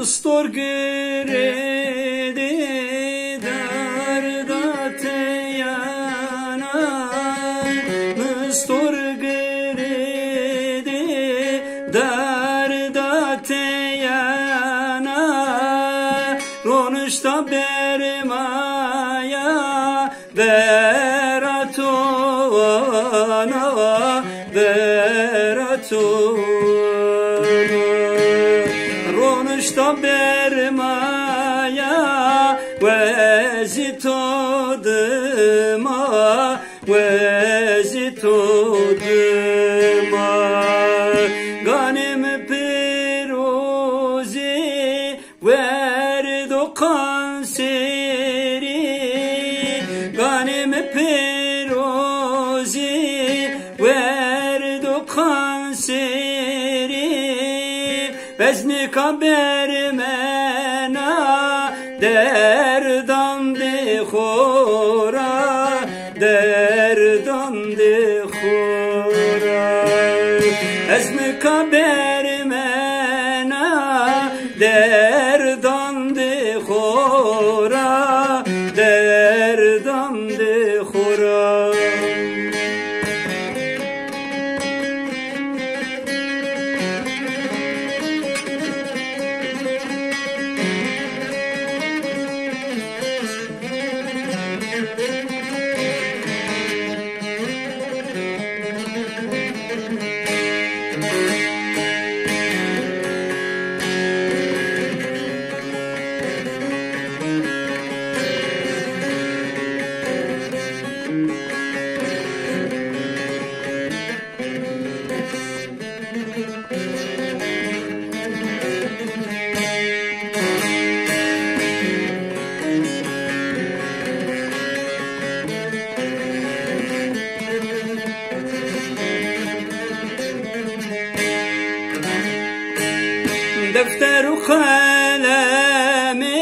Stor gredi darda teyana, stor gredi darda teyana, ronuşta bermaya veratona veratona. Ronuşta bermaya vezitodıma vezitodıma, ganim piruzi verdo kanseri, ganim piruzi verdo kanseri, vezni kabermena derdan de khora, derdan de khora, vezni kabermena derdan de khora, derdan de khora. Defter kalemi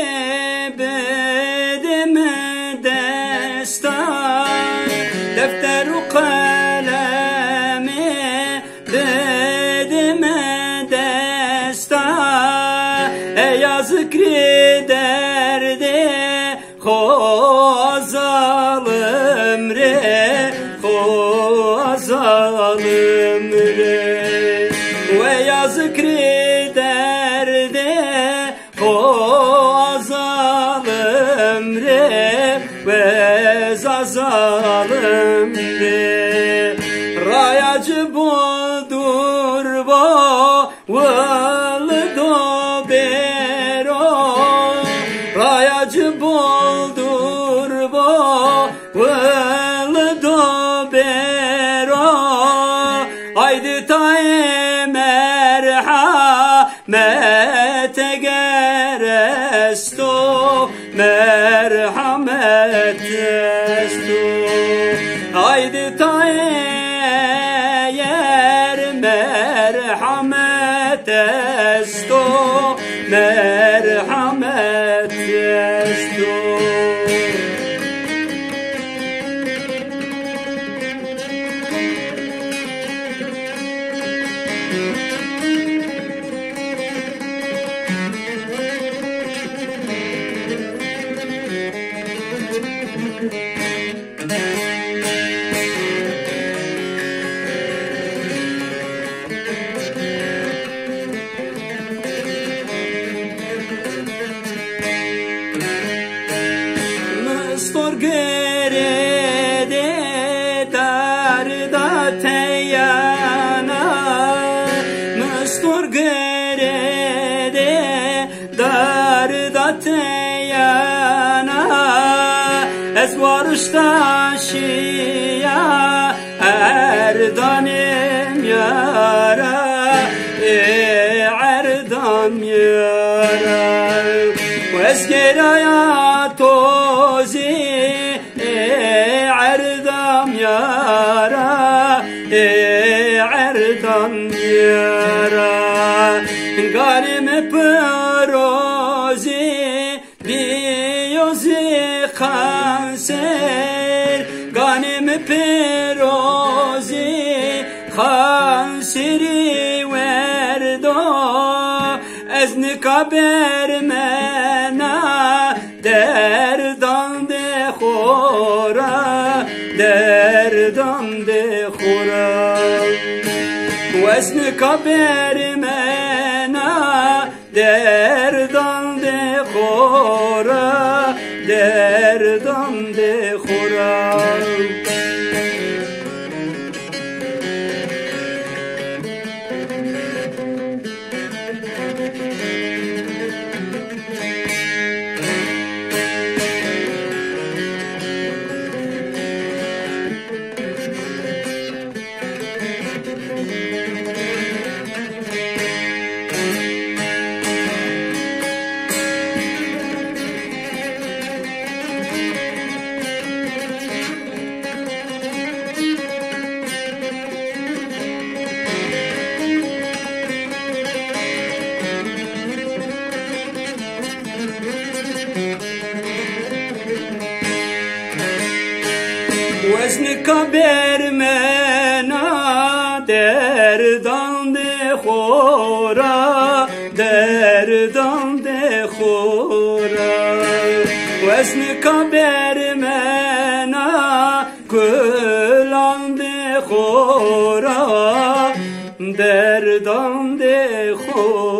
bedeme destan, defter kalemi bedeme destan, yazık derdi khozalım re, khozalım re, ve yazık azalım re, ve zazalım re, rayacı budur bo vıldo bero, rayacı budur bo vıldo bero, haydi taye merhamete geresto, merhamet esto, haydi tayer merhamet esto, merhamet esto. Stor gerede darda teyana Stor gerede darda teyana Ez varışta şiya erdanim yara erdam yara Vezgeraya tozi erdam yara erdam yara Galim prozi biyozi kanser Galim prozi kanseri verdo Ezni kaber mena derdan de khora derdan de khora Ezni kaber mena derdan de khora derdan de khora Wezn kaber mena derdan de khora derdan de khora Wezn kaber mena kulan de khora derdan de khora